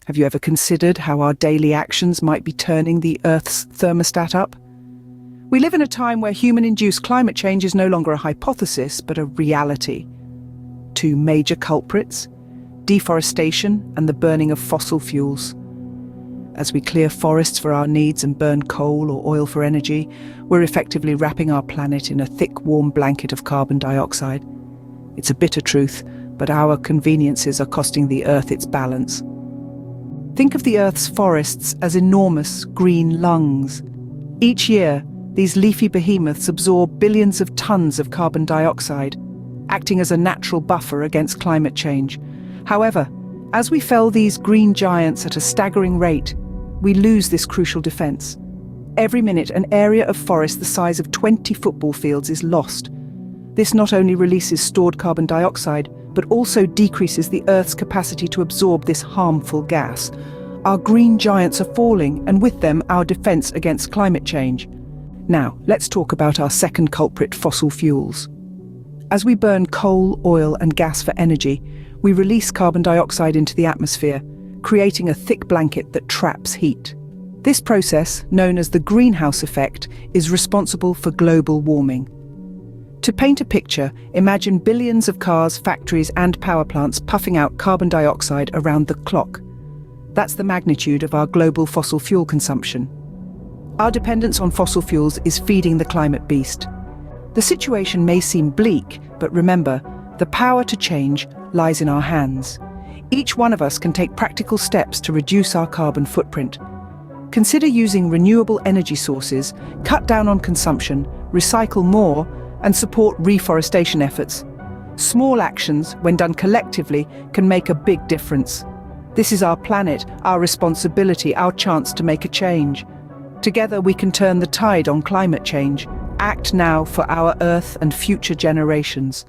Have you ever considered how our daily actions might be turning the Earth's thermostat up? We live in a time where human-induced climate change is no longer a hypothesis, but a reality. Two major culprits: deforestation and the burning of fossil fuels. As we clear forests for our needs and burn coal or oil for energy, we're effectively wrapping our planet in a thick, warm blanket of carbon dioxide. It's a bitter truth, but our conveniences are costing the Earth its balance. Think of the Earth's forests as enormous green lungs. Each year, these leafy behemoths absorb billions of tons of carbon dioxide, acting as a natural buffer against climate change. However, as we fell these green giants at a staggering rate, we lose this crucial defense. Every minute, an area of forest the size of 20 football fields is lost. This not only releases stored carbon dioxide, but also decreases the Earth's capacity to absorb this harmful gas. Our green giants are falling, and with them, our defense against climate change. Now, let's talk about our second culprit, fossil fuels. As we burn coal, oil, and gas for energy, we release carbon dioxide into the atmosphere, creating a thick blanket that traps heat. This process, known as the greenhouse effect, is responsible for global warming. To paint a picture, imagine billions of cars, factories, and power plants puffing out carbon dioxide around the clock. That's the magnitude of our global fossil fuel consumption. Our dependence on fossil fuels is feeding the climate beast. The situation may seem bleak, but remember, the power to change lies in our hands. Each one of us can take practical steps to reduce our carbon footprint. Consider using renewable energy sources, cut down on consumption, recycle more, and support reforestation efforts. Small actions, when done collectively, can make a big difference. This is our planet, our responsibility, our chance to make a change. Together we can turn the tide on climate change. Act now for our Earth and future generations.